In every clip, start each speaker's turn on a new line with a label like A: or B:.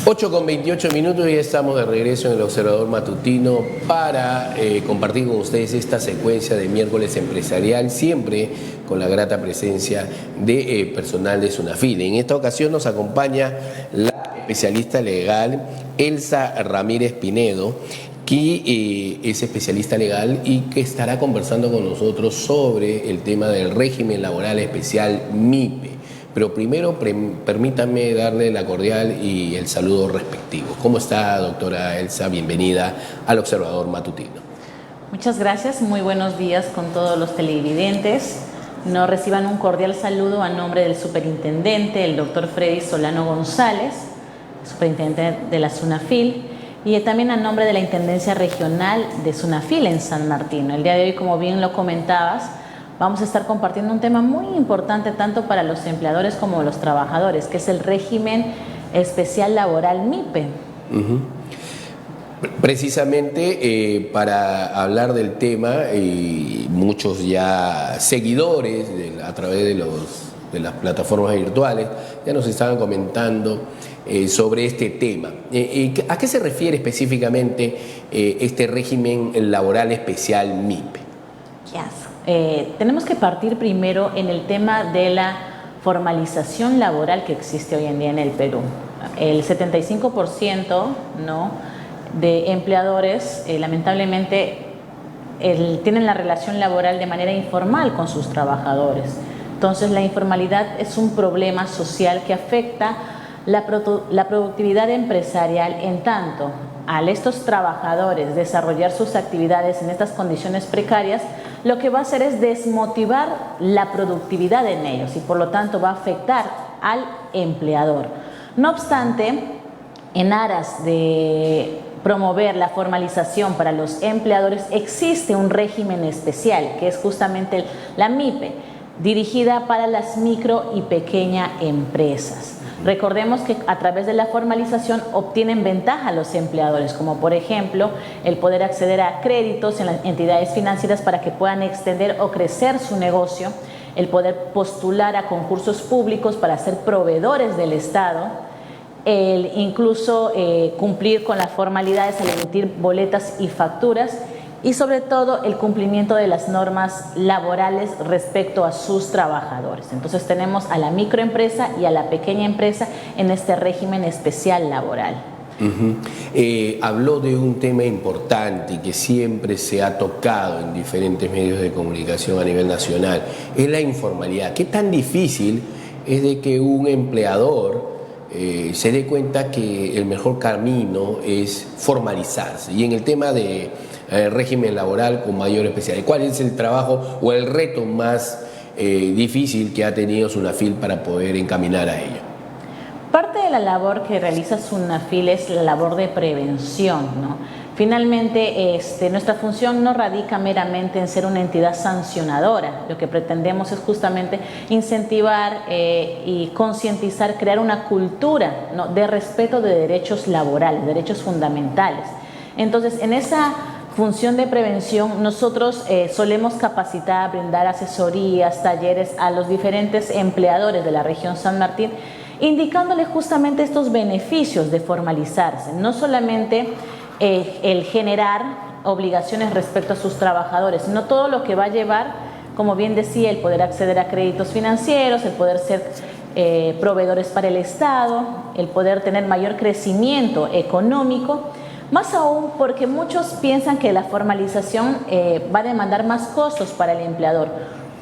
A: 8:28 y ya estamos de regreso en el Observador Matutino para compartir con ustedes esta secuencia de miércoles empresarial, siempre con la grata presencia de personal de Sunafil. En esta ocasión nos acompaña la especialista legal Elsa Ramírez Pinedo, que es especialista legal y que estará conversando con nosotros sobre el tema del régimen laboral especial MIPE. Pero primero permítame darle la cordial y el saludo respectivo. ¿Cómo está, doctora Elsa? Bienvenida al Observador Matutino.
B: Muchas gracias, muy buenos días con todos los televidentes. Nos reciban un cordial saludo a nombre del superintendente, el doctor Freddy Solano González, superintendente de la Sunafil, y también a nombre de la Intendencia Regional de Sunafil en San Martín. El día de hoy, como bien lo comentabas, vamos a estar compartiendo un tema muy importante tanto para los empleadores como los trabajadores, que es el régimen especial laboral MIPE.
A: Precisamente para hablar del tema, muchos ya seguidores a través de las plataformas virtuales ya nos estaban comentando sobre este tema. ¿A qué se refiere específicamente este régimen laboral especial MIPE?
B: Tenemos que partir primero en el tema de la formalización laboral que existe hoy en día en el Perú. El 75% de empleadores lamentablemente tienen la relación laboral de manera informal con sus trabajadores. Entonces la informalidad es un problema social que afecta la productividad empresarial, en tanto al estos trabajadores desarrollar sus actividades en estas condiciones precarias, lo que va a hacer es desmotivar la productividad en ellos y por lo tanto va a afectar al empleador. No obstante, en aras de promover la formalización para los empleadores, existe un régimen especial que es justamente la MIPE, dirigida para las micro y pequeñas empresas. Recordemos que a través de la formalización obtienen ventaja los empleadores, como por ejemplo el poder acceder a créditos en las entidades financieras para que puedan extender o crecer su negocio, el poder postular a concursos públicos para ser proveedores del Estado, el incluso cumplir con las formalidades al emitir boletas y facturas, y sobre todo el cumplimiento de las normas laborales respecto a sus trabajadores. Entonces tenemos a la microempresa y a la pequeña empresa en este régimen especial laboral.
A: Habló de un tema importante y que siempre se ha tocado en diferentes medios de comunicación a nivel nacional, es la informalidad. ¿Qué tan difícil es de que un empleador se dé cuenta que el mejor camino es formalizarse? Y en el tema de régimen laboral con mayor especialidad, ¿cuál es el trabajo o el reto más difícil que ha tenido Sunafil para poder encaminar a ello?
B: Parte de la labor que realiza Sunafil es la labor de prevención, Finalmente, nuestra función no radica meramente en ser una entidad sancionadora. Lo que pretendemos es justamente incentivar y concientizar, crear una cultura de respeto de derechos laborales, derechos fundamentales. Entonces, en esa función de prevención, nosotros solemos capacitar, brindar asesorías, talleres a los diferentes empleadores de la región San Martín, indicándoles justamente estos beneficios de formalizarse, no solamente el generar obligaciones respecto a sus trabajadores, sino todo lo que va a llevar, como bien decía, el poder acceder a créditos financieros, el poder ser proveedores para el Estado, el poder tener mayor crecimiento económico. Más aún porque muchos piensan que la formalización va a demandar más costos para el empleador,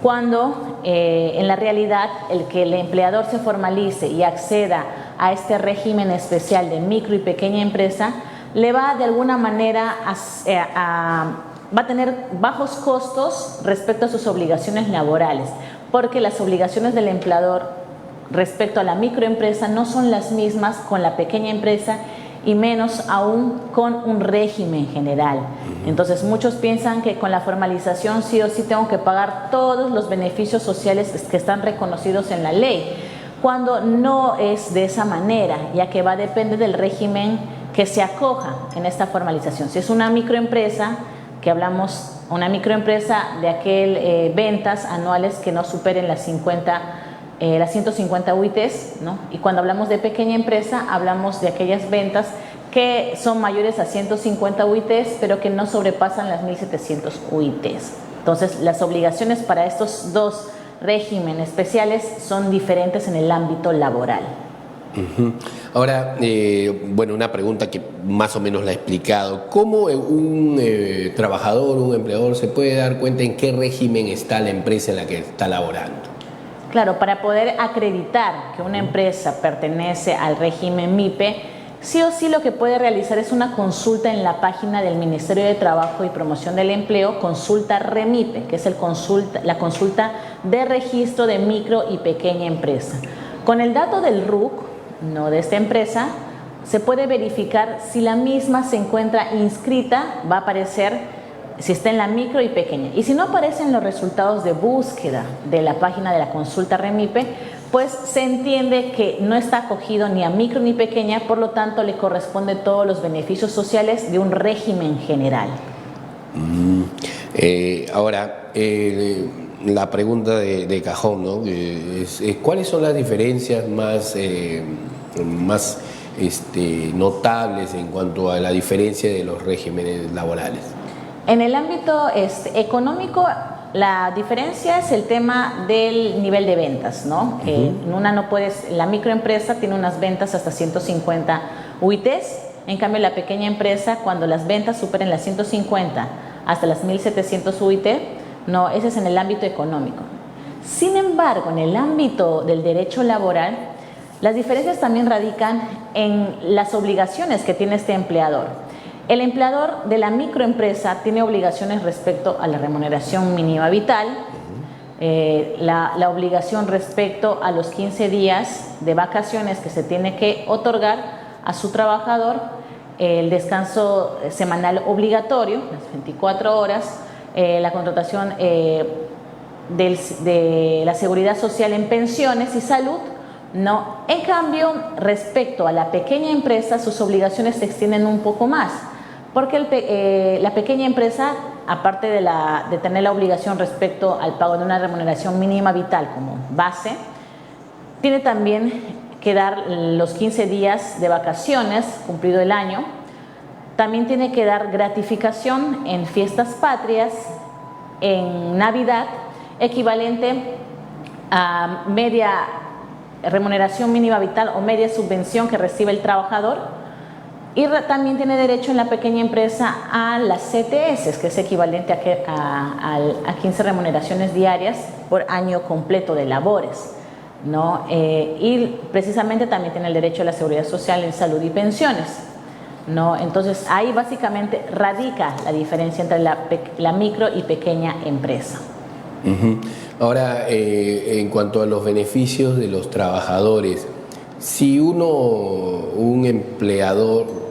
B: cuando en la realidad el que el empleador se formalice y acceda a este régimen especial de micro y pequeña empresa, le va de alguna manera va a tener bajos costos respecto a sus obligaciones laborales, porque las obligaciones del empleador respecto a la microempresa no son las mismas con la pequeña empresa, y menos aún con un régimen general. Entonces muchos piensan que con la formalización sí o sí tengo que pagar todos los beneficios sociales que están reconocidos en la ley, cuando no es de esa manera, ya que va a depender del régimen que se acoja en esta formalización. Si es una microempresa, que hablamos, una microempresa de ventas anuales que no superen las 50 las 150 UITs, ¿no? Y cuando hablamos de pequeña empresa, hablamos de aquellas ventas que son mayores a 150 UITs, pero que no sobrepasan las 1.700 UITs. Entonces, las obligaciones para estos dos regímenes especiales son diferentes en el ámbito laboral.
A: Ahora, bueno, una pregunta que más o menos la he explicado. ¿Cómo un trabajador, un empleador se puede dar cuenta en qué régimen está la empresa en la que está laborando?
B: Claro, para poder acreditar que una empresa pertenece al régimen MIPE, sí o sí lo que puede realizar es una consulta en la página del Ministerio de Trabajo y Promoción del Empleo, consulta REMIPE, que es la consulta de registro de micro y pequeña empresa. Con el dato del RUC, no de esta empresa, se puede verificar si la misma se encuentra inscrita, va a aparecer si está en la micro y pequeña. Y si no aparecen los resultados de búsqueda de la página de la consulta REMIPE, pues se entiende que no está acogido ni a micro ni pequeña, por lo tanto le corresponde todos los beneficios sociales de un régimen general.
A: Ahora, la pregunta de cajón, ¿no? ¿Cuáles son las diferencias más notables en cuanto a la diferencia de los regímenes laborales?
B: En el ámbito económico, la diferencia es el tema del nivel de ventas, ¿no? En una no puedes, la microempresa tiene unas ventas hasta 150 UITs, en cambio la pequeña empresa, cuando las ventas superen las 150 hasta las 1.700 UIT, no, ese es en el ámbito económico. Sin embargo, en el ámbito del derecho laboral, las diferencias también radican en las obligaciones que tiene este empleador. El empleador de la microempresa tiene obligaciones respecto a la remuneración mínima vital, la obligación respecto a los 15 días de vacaciones que se tiene que otorgar a su trabajador, el descanso semanal obligatorio, las 24 horas, la contratación de la seguridad social en pensiones y salud. No. En cambio, respecto a la pequeña empresa, sus obligaciones se extienden un poco más, porque la pequeña empresa, aparte de tener la obligación respecto al pago de una remuneración mínima vital como base, tiene también que dar los 15 días de vacaciones cumplido el año, también tiene que dar gratificación en fiestas patrias, en Navidad, equivalente a media remuneración mínima vital o media subvención que recibe el trabajador, y también tiene derecho en la pequeña empresa a las CTS, que es equivalente a 15 remuneraciones diarias por año completo de labores, ¿no? Y precisamente también tiene el derecho a la seguridad social en salud y pensiones, ¿no? Entonces ahí básicamente radica la diferencia entre la micro y pequeña empresa.
A: Ahora, en cuanto a los beneficios de los trabajadores, si un empleador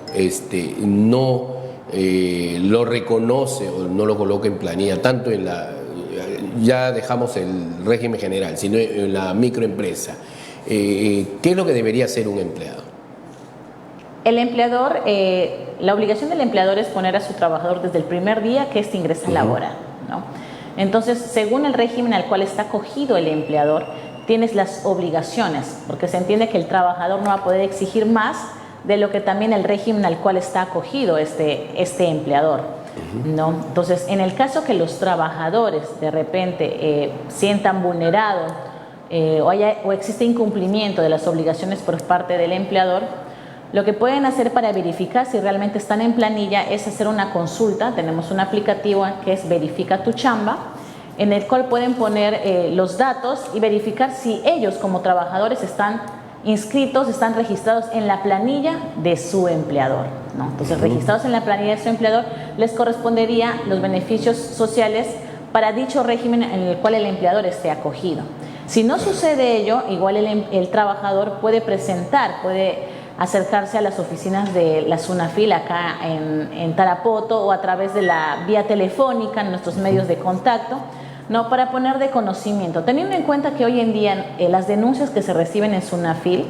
A: no lo reconoce o no lo coloca en planilla, tanto en ya dejamos el régimen general, sino en la microempresa, ¿qué es lo que debería hacer un empleado?
B: El empleador, la obligación del empleador es poner a su trabajador desde el primer día que éste ingresa a laborar, ¿no? Entonces, según el régimen al cual está acogido el empleador, tienes las obligaciones, porque se entiende que el trabajador no va a poder exigir más de lo que también el régimen al cual está acogido este empleador, ¿no? Entonces, en el caso que los trabajadores de repente sientan vulnerado o existe incumplimiento de las obligaciones por parte del empleador, lo que pueden hacer para verificar si realmente están en planilla es hacer una consulta. Tenemos un aplicativo que es Verifica tu Chamba, en el cual pueden poner los datos y verificar si ellos como trabajadores están inscritos, están registrados en la planilla de su empleador, ¿no? Entonces, registrados en la planilla de su empleador, les correspondería los beneficios sociales para dicho régimen en el cual el empleador esté acogido. Si no sucede ello, igual el trabajador puede acercarse a las oficinas de la SUNAFIL acá en Tarapoto o a través de la vía telefónica en nuestros medios de contacto, ¿no? Para poner de conocimiento, teniendo en cuenta que hoy en día las denuncias que se reciben en SUNAFIL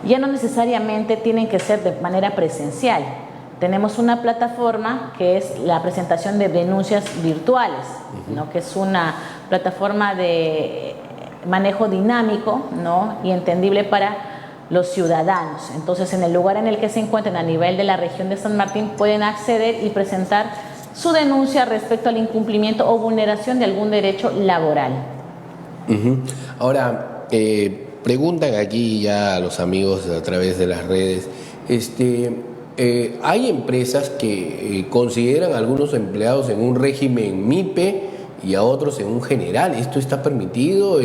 B: ya no necesariamente tienen que ser de manera presencial. Tenemos una plataforma que es la presentación de denuncias virtuales, ¿no? Que es una plataforma manejo dinámico, ¿no? Y entendible para los ciudadanos. Entonces, en el lugar en el que se encuentren a nivel de la región de San Martín, pueden acceder y presentar su denuncia respecto al incumplimiento o vulneración de algún derecho laboral.
A: Ahora, preguntan aquí ya a los amigos a través de las redes, hay empresas que consideran a algunos empleados en un régimen MIPE y a otros en un general. ¿Esto está permitido?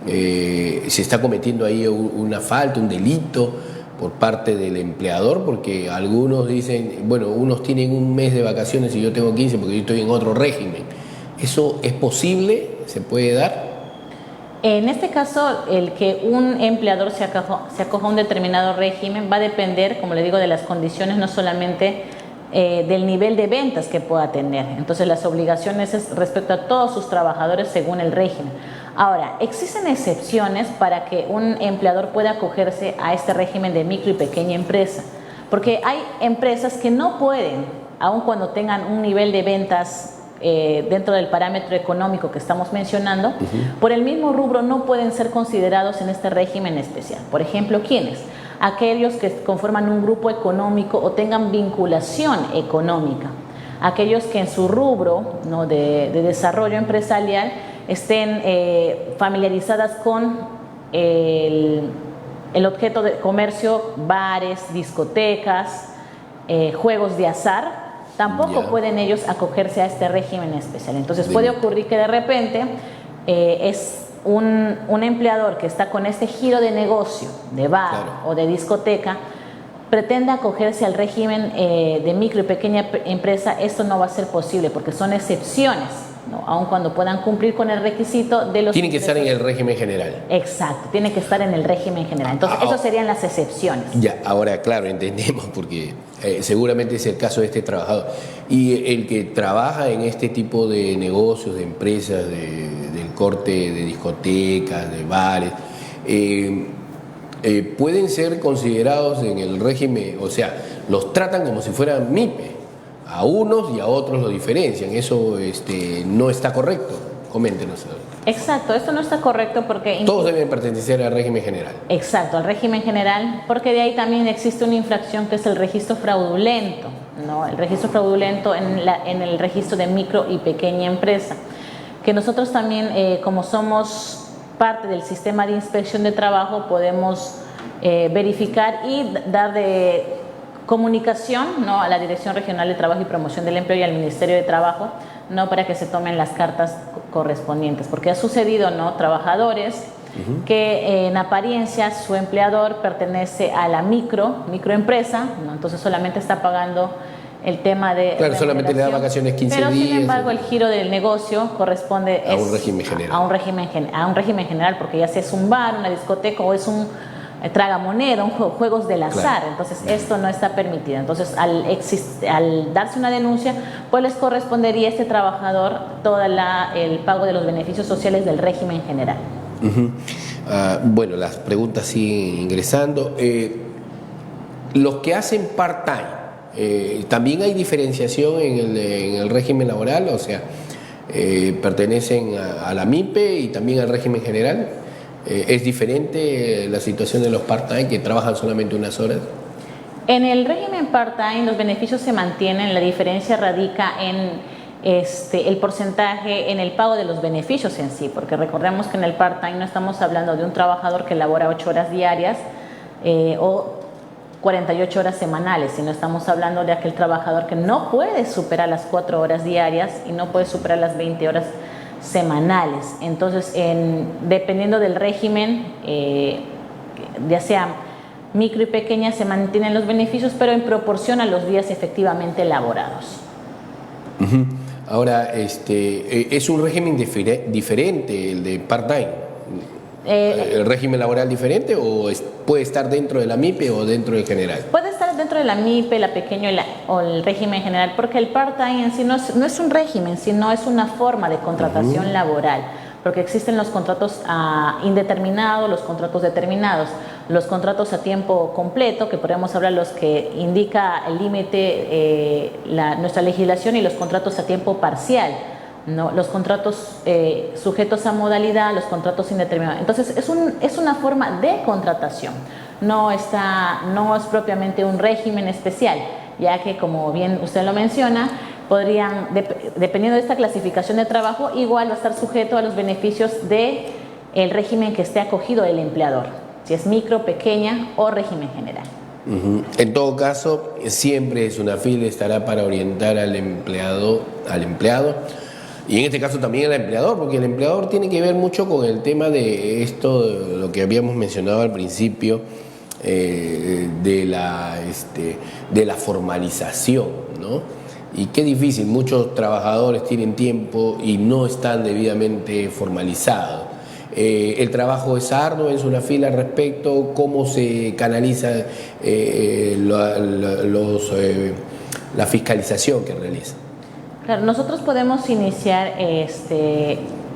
A: ¿Se está cometiendo ahí una falta, un delito por parte del empleador? Porque algunos dicen, bueno, unos tienen un mes de vacaciones y yo tengo 15 porque yo estoy en otro régimen. ¿Eso es posible? ¿Se puede dar?
B: En este caso, el que un empleador se acoja a un determinado régimen va a depender, como le digo, de las condiciones, no solamente del nivel de ventas que pueda tener. Entonces, las obligaciones es respecto a todos sus trabajadores según el régimen. Ahora, existen excepciones para que un empleador pueda acogerse a este régimen de micro y pequeña empresa, porque hay empresas que no pueden, aun cuando tengan un nivel de ventas dentro del parámetro económico que estamos mencionando, por el mismo rubro no pueden ser considerados en este régimen especial. Por ejemplo, ¿quiénes? Aquellos que conforman un grupo económico o tengan vinculación económica, aquellos que en su rubro, ¿no?, de desarrollo empresarial estén familiarizadas con el objeto de comercio, bares, discotecas, juegos de azar. Tampoco pueden ellos acogerse a este régimen especial. Entonces puede ocurrir que de repente es un empleador que está con este giro de negocio, de bar o de discoteca, pretende acogerse al régimen de micro y pequeña empresa. Esto no va a ser posible porque son excepciones, ¿no? Aun cuando puedan cumplir con el requisito de los...
A: Tienen que estar en el régimen general.
B: Exacto, tiene que estar en el régimen general. Entonces, esas serían las excepciones.
A: Ya, ahora, claro, entendemos, porque seguramente es el caso de este trabajador. Y el que trabaja en este tipo de negocios, de empresas, del corte de discotecas, de bares, pueden ser considerados en el régimen, o sea, los tratan como si fueran MIPE. A unos y a otros lo diferencian. Eso no está correcto. Coméntenos.
B: Exacto, esto no está correcto porque...
A: Todos deben pertenecer al régimen general.
B: Exacto, al régimen general, porque de ahí también existe una infracción que es el registro fraudulento, ¿no? El registro fraudulento en el registro de micro y pequeña empresa, que nosotros también, como somos parte del sistema de inspección de trabajo, podemos verificar y dar de comunicación, ¿no?, a la Dirección Regional de Trabajo y Promoción del Empleo y al Ministerio de Trabajo, ¿no?, para que se tomen las cartas correspondientes, porque ha sucedido, ¿no?, trabajadores que en apariencia su empleador pertenece a la microempresa, ¿no?, entonces solamente está pagando el tema de...
A: Claro, solamente le da vacaciones 15 días.
B: Pero sin embargo el giro del negocio corresponde
A: a un régimen general.
B: A un régimen general, porque ya sea es un bar, una discoteca o es un tragamoneda, juegos del azar. Claro. Entonces esto no está permitido. Entonces al darse una denuncia, pues les correspondería a este trabajador todo el pago de los beneficios sociales del régimen general.
A: Bueno, las preguntas siguen ingresando. Los que hacen part-time, ¿también hay diferenciación en el régimen laboral? O sea, ¿pertenecen a la MIPE y también al régimen general? ¿Es diferente la situación de los part-time que trabajan solamente unas horas?
B: En el régimen part-time los beneficios se mantienen, la diferencia radica en el porcentaje, en el pago de los beneficios en sí, porque recordemos que en el part-time no estamos hablando de un trabajador que labora 8 horas diarias o 48 horas semanales, sino estamos hablando de aquel trabajador que no puede superar las 4 horas diarias y no puede superar las 20 horas semanales. Entonces, dependiendo del régimen, ya sea micro y pequeña, se mantienen los beneficios, pero en proporción a los días efectivamente laborados.
A: Ahora, ¿es un régimen diferente el de part-time? ¿El régimen laboral diferente o puede estar dentro de la MIPE o dentro del general?
B: Puede estar dentro de la MIPE, la pequeña o el régimen general, porque el part-time en sí no es un régimen, sino es una forma de contratación laboral, porque existen los contratos indeterminados, los contratos determinados, los contratos a tiempo completo, que podemos hablar los que indica el límite nuestra legislación, y los contratos a tiempo parcial, ¿no? Los contratos sujetos a modalidad, los contratos indeterminados. Entonces, es una forma de contratación, no es propiamente un régimen especial, ya que, como bien usted lo menciona, podrían, dependiendo de esta clasificación de trabajo, igual va a estar sujeto a los beneficios del régimen que esté acogido el empleador, si es micro, pequeña o régimen general.
A: En todo caso, siempre SUNAFIL estará para orientar al empleado, y en este caso también al empleador, porque el empleador tiene que ver mucho con el tema de esto, de lo que habíamos mencionado al principio, de la formalización, ¿no? Y qué difícil, muchos trabajadores tienen tiempo y no están debidamente formalizados. El trabajo es arduo en SUNAFIL al respecto, cómo se canaliza la fiscalización que realiza.
B: Claro, nosotros podemos iniciar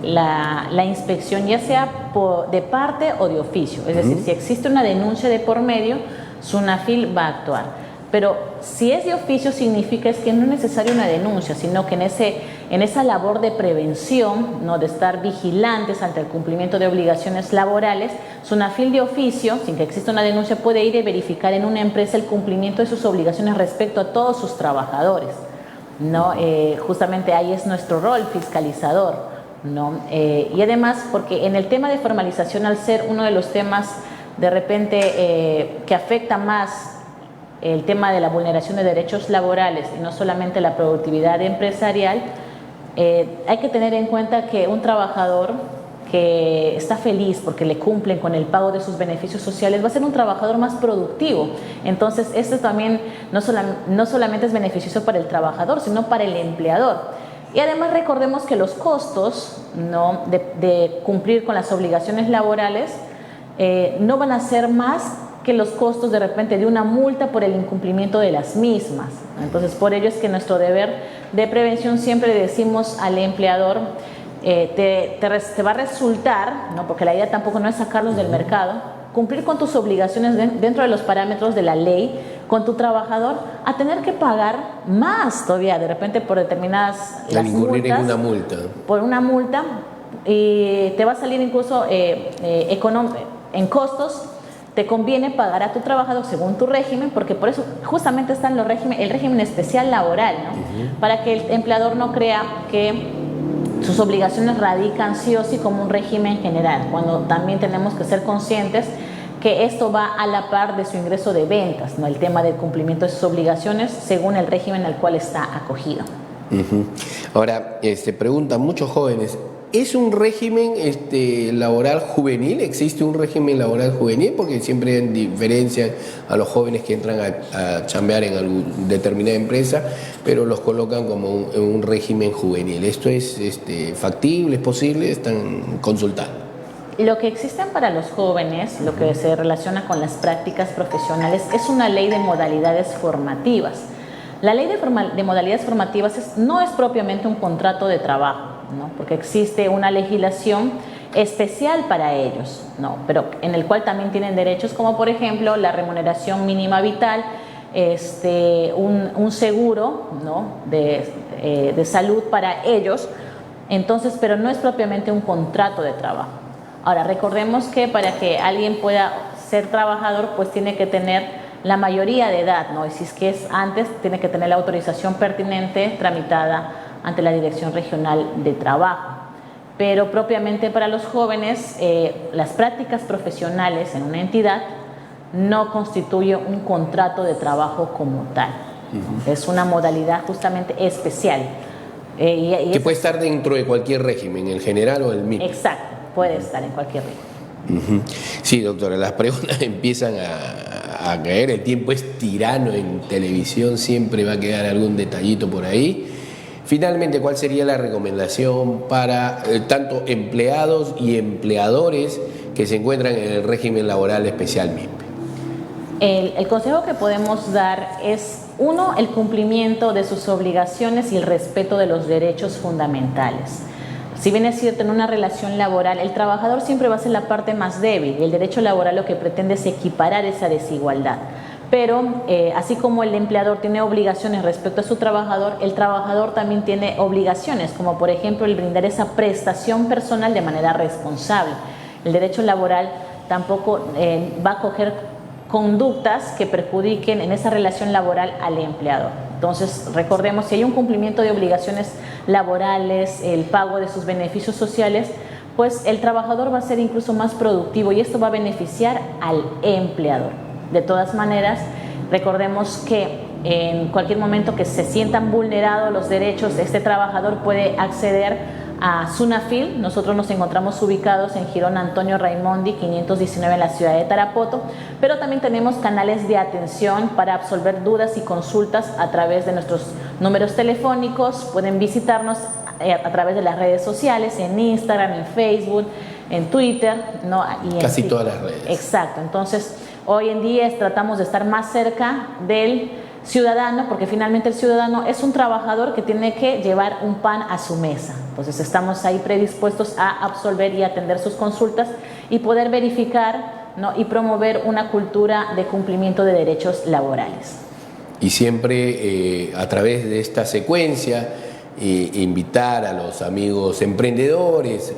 B: la inspección ya sea de parte o de oficio, es decir, si existe una denuncia de por medio, SUNAFIL va a actuar. Pero si es de oficio significa es que no es necesaria una denuncia, sino que en esa labor de prevención, ¿no? De estar vigilantes ante el cumplimiento de obligaciones laborales, SUNAFIL de oficio, sin que exista una denuncia, puede ir y verificar en una empresa el cumplimiento de sus obligaciones respecto a todos sus trabajadores, ¿no? Justamente ahí es nuestro rol fiscalizador, ¿no? Y además, porque en el tema de formalización, al ser uno de los temas de repente que afecta más el tema de la vulneración de derechos laborales y no solamente la productividad empresarial, hay que tener en cuenta que un trabajador que está feliz porque le cumplen con el pago de sus beneficios sociales va a ser un trabajador más productivo. Entonces, esto también no solamente es beneficioso para el trabajador, sino para el empleador. Y además recordemos que los costos, ¿no? de cumplir con las obligaciones laborales no van a ser más que los costos de repente de una multa por el incumplimiento de las mismas. Entonces, por ello es que nuestro deber de prevención siempre le decimos al empleador, te va a resultar, ¿no? Porque la idea tampoco no es sacarlos del mercado, cumplir con tus obligaciones dentro de los parámetros de la ley con tu trabajador, a tener que pagar más todavía, de repente por determinadas
A: las multas, en una multa.
B: Por una multa, y te va a salir incluso en costos. Te conviene pagar a tu trabajador según tu régimen, porque por eso justamente está el régimen especial laboral, ¿no? Para que el empleador no crea que sus obligaciones radican sí o sí como un régimen general, cuando también tenemos que ser conscientes que esto va a la par de su ingreso de ventas, ¿no? El tema del cumplimiento de sus obligaciones según el régimen al cual está acogido.
A: Ahora, preguntan muchos jóvenes, ¿es un régimen laboral juvenil? ¿Existe un régimen laboral juvenil? Porque siempre hay diferencias a los jóvenes que entran a chambear en alguna determinada empresa, pero los colocan como un régimen juvenil. ¿Esto es factible, es posible? ¿Están consultando?
B: Lo que existen para los jóvenes, lo que se relaciona con las prácticas profesionales, es una ley de modalidades formativas. La ley de modalidades formativas no es propiamente un contrato de trabajo, ¿no? Porque existe una legislación especial para ellos, ¿no? Pero en el cual también tienen derechos, como por ejemplo la remuneración mínima vital, un seguro, ¿no? de salud para ellos. Entonces, pero no es propiamente un contrato de trabajo. Ahora, recordemos que para que alguien pueda ser trabajador, pues tiene que tener la mayoría de edad, ¿no? Y si es que es antes, tiene que tener la autorización pertinente tramitada ante la Dirección Regional de Trabajo. Pero propiamente para los jóvenes, las prácticas profesionales en una entidad no constituye un contrato de trabajo como tal. Es una modalidad justamente especial.
A: Que puede estar dentro de cualquier régimen, el general o el micro.
B: Exacto, puede estar en cualquier régimen.
A: Sí, doctora, las preguntas empiezan a caer, el tiempo es tirano en televisión, siempre va a quedar algún detallito por ahí. Finalmente, ¿cuál sería la recomendación para tanto empleados y empleadores que se encuentran en el régimen laboral especial MIPE?
B: El consejo que podemos dar es, uno, el cumplimiento de sus obligaciones y el respeto de los derechos fundamentales. Si bien es cierto, en una relación laboral, el trabajador siempre va a ser la parte más débil y el derecho laboral lo que pretende es equiparar esa desigualdad. Pero así como el empleador tiene obligaciones respecto a su trabajador, el trabajador también tiene obligaciones, como por ejemplo el brindar esa prestación personal de manera responsable. El derecho laboral tampoco va a coger conductas que perjudiquen en esa relación laboral al empleador. Entonces, recordemos, si hay un cumplimiento de obligaciones laborales, el pago de sus beneficios sociales, pues el trabajador va a ser incluso más productivo y esto va a beneficiar al empleador. De todas maneras, recordemos que en cualquier momento que se sientan vulnerados los derechos, este trabajador puede acceder a Sunafil. Nosotros nos encontramos ubicados en Girón Antonio Raimondi 519 en la ciudad de Tarapoto, pero también tenemos canales de atención para absolver dudas y consultas a través de nuestros números telefónicos. Pueden visitarnos a través de las redes sociales, en Instagram, en Facebook, en Twitter, ¿no? Y
A: casi todas las redes.
B: Exacto. Entonces, hoy en día tratamos de estar más cerca del ciudadano, porque finalmente el ciudadano es un trabajador que tiene que llevar un pan a su mesa. Entonces estamos ahí predispuestos a absolver y atender sus consultas y poder verificar, ¿no? Y promover una cultura de cumplimiento de derechos laborales.
A: Y siempre a través de esta secuencia invitar a los amigos emprendedores,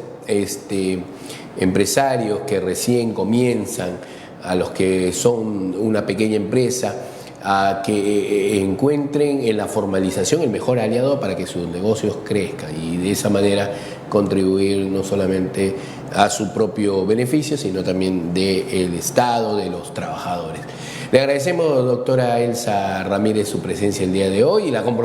A: empresarios que recién comienzan, a los que son una pequeña empresa, a que encuentren en la formalización el mejor aliado para que sus negocios crezcan y de esa manera contribuir no solamente a su propio beneficio, sino también del Estado, de los trabajadores. Le agradecemos, doctora Elsa Ramírez, su presencia el día de hoy y la